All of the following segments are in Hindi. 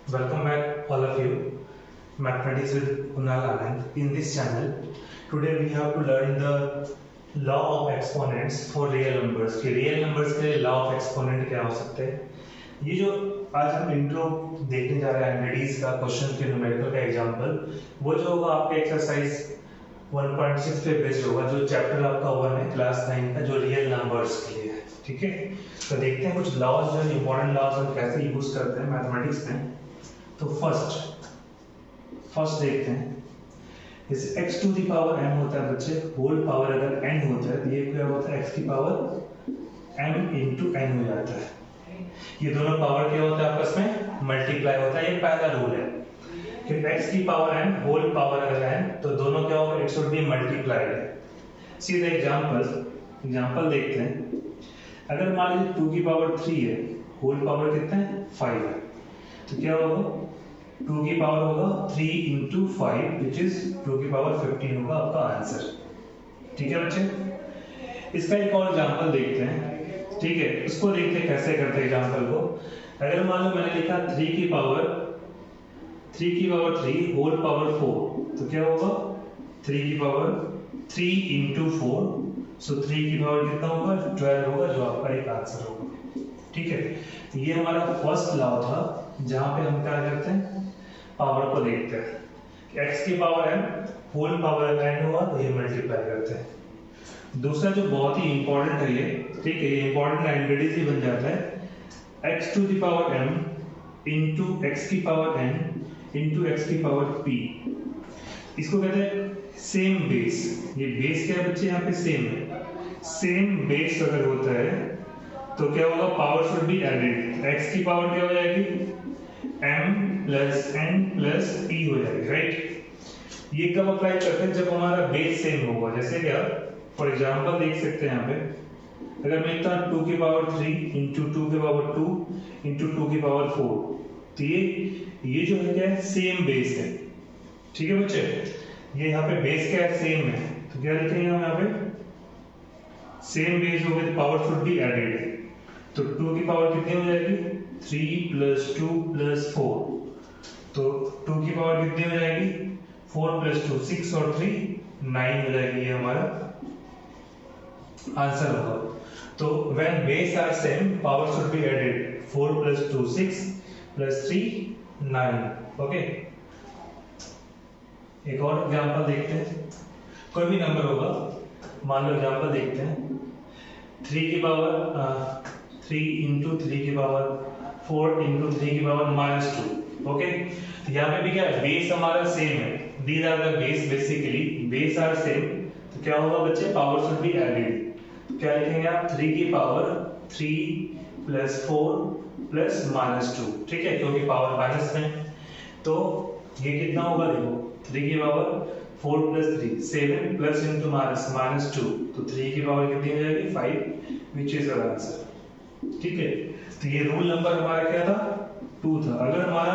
Welcome back, all of you. Mathematics with Kunal Anand. In this channel, today we have to learn the law of exponents for real numbers. कि real numbers के law of exponent क्या हो सकते हैं। ये जो आज हम इंट्रो देखने जा रहे हैं एंटिटीज का क्वेश्चन के न्यूमेरिकल का एग्जांपल, वो जो होगा आपके एक्सरसाइज 1.6 पे बेस्ड होगा, जो चैप्टर आपका 1 है क्लास 9 का, जो रियल नंबर्स के लिए है। ठीक है, तो देखते हैं कुछ लॉज, जो इंपॉर्टेंट लॉज हम कैसे यूज करते हैं मैथमेटिक्स में। तो फर्स्ट देखते हैं, जैसे x to the power m होता है बच्चे, होल पावर अगर n होता है तो ये क्या होता है, x की पावर m इंटू n हो जाता है। ये दोनों पावर क्या होता है आपस में मल्टीप्लाई होता है, ये पहला रूल है कि x की पावर m होल पावर अगर n तो दोनों क्या होगा, इट शुड बी मल्टीप्लाइड। सीधा एग्जांपल देखते हैं। अगर मान लीजिए 2 की पावर 3 है, होल पावर कितना है 5 है, तो क्या होगा 2 की पावर होगा 3 इंटू 5 विच इज 2 की पावर 15 होगा आपका आंसर। ठीक है बच्चे, इसका एक और एग्जांपल देखते हैं। ठीक है, इसको देखते हैं कैसे करते हैं एग्जांपल को। अगर मान लो मैंने लिखा 3 की पावर 3 होल पावर 4, तो क्या होगा 3 की पावर 3 इंटू 4, सो 3 की पावर कितना होगा 12 होगा, जो आपका एक आंसर होगा। ठीक है, तो ये हमारा फर्स्ट लॉ था, जहां पे हम क्या करते हैं पावर को देखते हैं कि x की power m whole power n हुआ तो ये मल्टीप्लाई करते हैं। दूसरा जो बहुत ही इंपॉर्टेंट है ये, ठीक है, ये इंपॉर्टेंट आइडेंटिटी ही बन जाता है, x to the power m into x की पावर n इंटू x की पावर p। इसको कहते हैं सेम बेस। ये बेस क्या है बच्चे, यहाँ पे सेम है। सेम बेस अगर होता है तो क्या होगा, power should be added. x की पावर क्या हो जाएगी m plus n plus p हो जाएगी, राइट। ये कब अप्लाई करते हैं, जब हमारा बेस सेम होगा। जैसे क्या, फॉर एग्जांपल देख सकते हैं यहाँ पे, अगर मैं लिखता हूं 2 की पावर 3 इंटू 2 की पावर 2 इंटू 2 की पावर 4, तो ये जो है क्या है, सेम बेस है। ठीक है बच्चे, ये यहाँ पे बेस क्या है, सेम है, तो क्या लिखेंगे हम यहाँ पे, सेम बेस हो गया, पावर शुड बी एडेड। तो 2 की पावर कितनी हो जाएगी 3 प्लस 2 प्लस 4, तो 2 की पावर कितनी हो जाएगी 4 प्लस 2 6 और 3 9 हो जाएगी, ये हमारा आंसर होगा। तो when base are same power should be added, 4 plus 2 6 plus 3 9। Okay, एक और एग्जांपल देखते हैं। कोई भी नंबर होगा, मान लो एग्जांपल देखते हैं, 3 की पावर 3 इंटू 3 की पावर 4 इंटू 3 की पावर -2। ओके, तो यहाँ पे भी क्या है, बेस हमारा सेम है। These are the base, basically base are same, तो क्या होगा बच्चे, पावर शुड बी एडेड। क्या लिखेंगे आप, 3 की पावर 3 प्लस 4 प्लस -2। ठीक है, क्योंकि पावर माइनस में, तो ये कितना होगा, देखो 3 की पावर 4 प्लस 3 7 प्लस इंटू -2, तो 3 की पावर कितनी हो जाएगी 5, विच इज आवर आंसर। ठीक है, तो ये रूल नंबर हमारा क्या था 2 था। अगर हमारा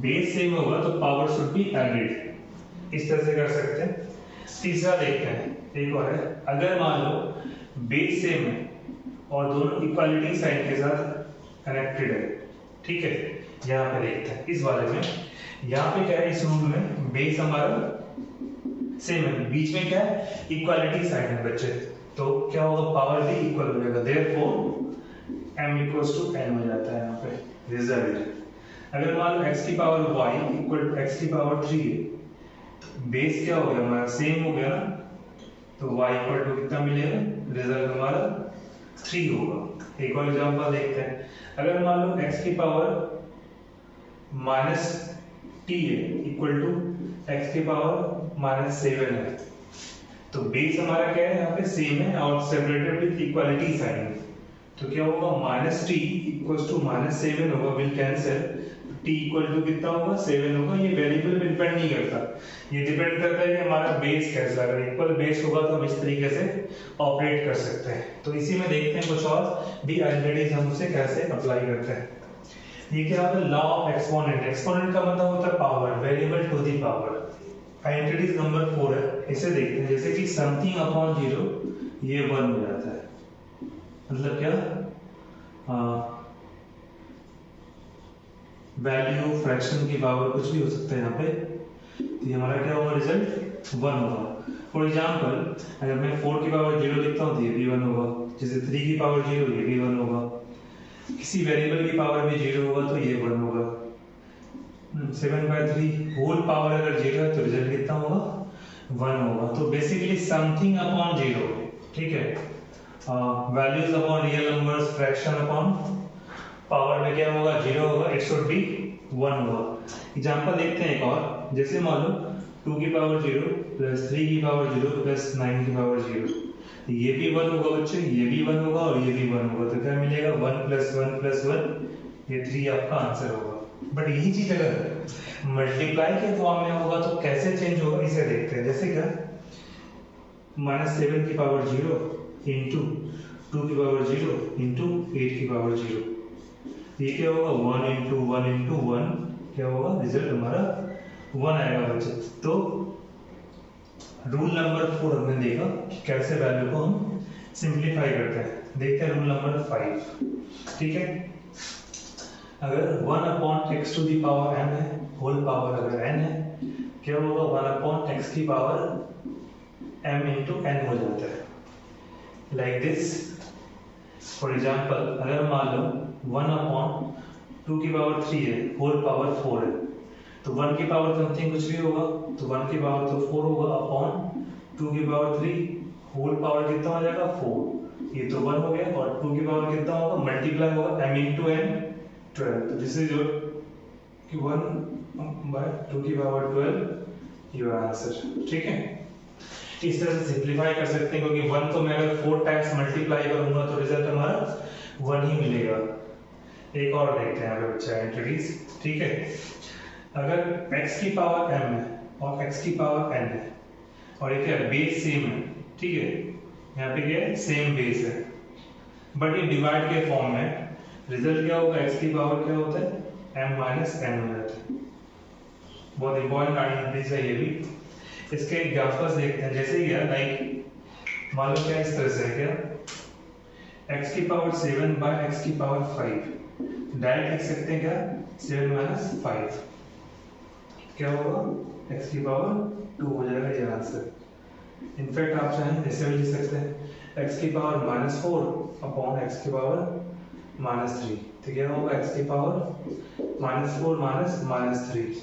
बेस सेम होगा तो पावर शुड बी एडेड, इस तरह से कर सकते हैं। तीसरा देखते हैं, एक और है, अगर मान लो बेस सेम है और दोनों इक्वालिटी साइन के साथ कनेक्टेड है। ठीक है, यहाँ पे देखते हैं इस वाले में, यहाँ पे क्या है, इस रूल में बेस हमारा सेम है, बीच में क्या है इक्वालिटी साइन है बच्चे, तो क्या होगा, पावर भी इक्वल हो जाएगा, therefore m equals to n हो जाता है यहाँ पे रिजल्ट। अगर मान लो x की power y equal to x की पावर 3 है, तो बेस क्या हो गया हमारा सेम हो गया ना, तो y इक्वल टू कितना मिलेगा, रिजल्ट हमारा 3 होगा। एक और एग्जांपल देखते हैं। अगर मान लो x की पावर -t है इक्वल टू x की पावर -7 है, तो बेस हमारा क्या है यहाँ पे सेम है और सेपरेटेड विद इक्वालिटी साइन, तो क्या होगा -t इक्वल्स टू -7 होगा, will cancel, t equal to कितना होगा 7 होगा। ये वेरिएबल पे डिपेंड नहीं करता, ये डिपेंड करता है कि हमारा बेस कैसा है। अगर इक्वल बेस होगा तो हम इस तरीके से ऑपरेट कर सकते हैं। तो इसी में देखते हैं कुछ और भी आइडेंटिटीज हम उसे कैसे अप्लाई करते हैं। ये क्या होता है, लॉ ऑफ एक्सपोनेंट। एक्सपोनेंट का मतलब होता है power, variable to the power. Identities number 4 है, इसे देखते हैं। जैसे कि समथिंग अपॉन 0 ये 1 हो जाता है, मतलब क्या, वैल्यू, फ्रैक्शन की पावर, कुछ भी हो सकता है यहाँ पे। तो ये हमारा क्या होगा, रिजल्ट 1 होगा। फॉर एग्जाम्पल अगर मैं 4 की पावर 0 लिखता हूँ तो ये भी 1 होगा, जैसे 3 की पावर 0 ये भी 1 होगा, किसी वेरिएबल की पावर भी 0 होगा तो ये 1 होगा। 7/3 होल पावर अगर 0 है तो रिजल्ट कितना होगा, 1 होगा। तो बेसिकली समथिंग अपॉन 0, ठीक है। Values upon real numbers, fraction upon power में क्या होगा, 0 होगा, इट शुड बी 1 होगा। एग्जांपल देखते हैं एक और, जैसे मान लो 2 की पावर 0 प्लस 3 की पावर 0 प्लस 9 की पावर 0, तो ये भी 1 होगा बच्चों, ये भी 1 होगा और ये भी 1 होगा। तो क्या मिलेगा, 1 + 1 + 1, ये 3 आपका आंसर होगा। बट यही चीज अगर मल्टीप्लाई के फॉर्म में होगा तो कैसे चेंज होगा, इसे देखते हैं। जैसे क्या, -7 की पावर 0 इंटू 2 की पावर 0 इंटू 8 की पावर 0, ये क्या होगा, 1 इंटू 1 इंटू 1, क्या होगा, रिजल्ट हमारा 1 आएगा बच्चे। तो रूल नंबर 4 हमने देखा कि कैसे वैल्यू को हम सिंप्लीफाई करते हैं। देखते हैं रूल नंबर 5, ठीक है। अगर 1/x to the power n है, होल पावर अगर n है, क्या होगा, 1/x की पावर m इंटू n हो जाता है, लाइक दिस। फॉर एग्जाम्पल अगर मान लो 1/2 की पावर 3 है, होल पावर 4 है, तो 1 की पावर समथिंग कुछ भी होगा, तो 1 की पावर तो 4 होगा अपॉन 2 की पावर 3, होल पावर कितना हो जाएगा, 4, ये तो 1 हो गया, और 2 की पावर कितना होगा, मल्टीप्लाई होगा m इंटू n 12, तो दिस इज योर 1/2 की पावर 12 योर आंसर, ठीक है। इस तरह से सिंप्लीफाई कर सकते हैं, क्योंकि 1 को मैं अगर 4 टाइम्स मल्टीप्लाई करूंगा तो रिजल्ट हमारा 1 ही मिलेगा। एक और देखते हैं अगर बच्चा इंट्रोड्यूस, ठीक है। अगर x की पावर m है और x की पावर n है, और ये क्या, बेस सेम है, ठीक है, यहाँ पे क्या है, सेम बेस है, बट ये डिवाइड के फॉर्म में, रिजल्ट क्या होगा, x की पावर क्या होता है, m माइनस n हो जाता है। बहुत इंपॉर्टेंट आइडेंटिटीज है ये भी। इसके एग्जांपल्स देखते हैं, जैसे क्या, लाइक मान लो क्या इस तरह से है, क्या x की पावर 7 बाय x की पावर 5, डायरेक्ट लिख सकते हैं क्या, 7 माइनस 5, क्या होगा, x की पावर 2 हो जाएगा ये आंसर। इनफैक्ट आप चाहें ऐसे भी लिख सकते हैं, x की पावर -4 अपॉन x की पावर -3, तो क्या होगा, x की पावर -4 माइनस -3,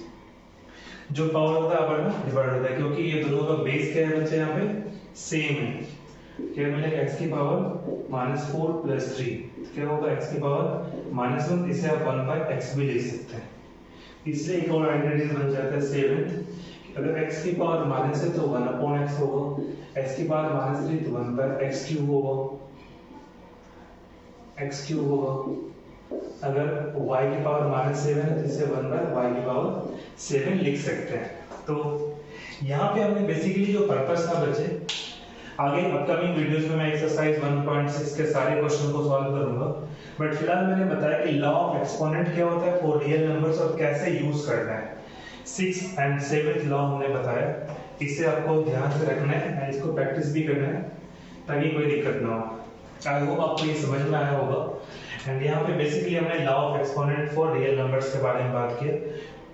जो पावर होता है अपन में डिवाइड होता है, क्योंकि ये दोनों का बेस क्या है बच्चे, यहाँ पे सेम है। क्या मिलेगा, x की पावर -4 + 3, क्या होगा, x की पावर -1, इसे आप 1/x भी लिख सकते हैं। इसलिए एक और आइडेंटिटी बन जाता है 7th, अगर x की पावर माइनस है तो 1/x होगा, x की पावर -3 तो 1/x³ होगा, x³ होगा। अगर y की पावर -7 है तो इसे 1/y की पावर 7 लिख सकते हैं। तो यहाँ पे हमने बेसिकली जो पर्पस था बच्चे, आगे अपकमिंग वीडियोस में मैं एक्सरसाइज 1.6 के सारे क्वेश्चन को सॉल्व करूंगा, बट फिलहाल मैंने बताया कि लॉ ऑफ एक्सपोनेंट क्या होता है फॉर रियल नंबर्स और कैसे यूज करना है। 6th एंड 7th लॉ हमने बताया, इसे आपको ध्यान से रखना है, इसको प्रैक्टिस भी करना है ताकि कोई दिक्कत ना हो। आई होप आपको ये समझ में आया होगा। एंड यहाँ पे बेसिकली हमने law of exponent for real numbers के बारे में बात की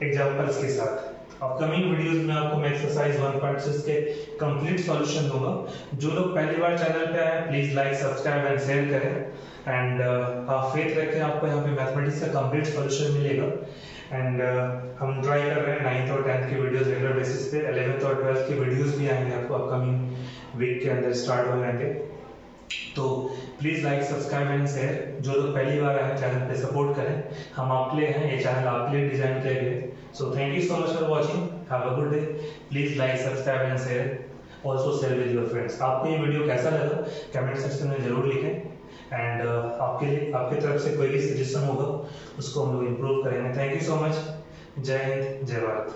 एग्जांपल्स के साथ। अपकमिंग वीडियोस में आपको मैं एक्सरसाइज 1.6 के कंप्लीट सॉल्यूशन दूंगा। जो लोग पहली बार चैनल पे आए please like, subscribe and share करें। एंड आप फेथ रखें, आपको यहाँ पे मैथमेटिक्स का कंप्लीट सॉल्यूशन मिलेगा। एंड हम ट्राई कर रहे हैं 9th और 10th की वीडियोस रेगुलर बेसिस पे, 11th और 12th की वीडियोस भी आएंगे आपको अपकमिंग वीक के अंदर स्टार्ट हो जाएंगे। तो please like, subscribe and share. जो लोग पहली बार आए चैनल पे सपोर्ट करें, हम आपके लिए हैं, ये चैनल आपके लिए डिजाइन किया गया है। So thank you so much for watching, have a good day. Please like, subscribe and share, also share with your friends. आपको ये वीडियो कैसा लगा कमेंट सेक्शन में जरूर लिखें। एंड आपके लिए, आपकी तरफ से कोई भी सजेशन होगा उसको हम लोग इम्प्रूव करेंगे। Thank you so much. जय हिंद, जय भारत।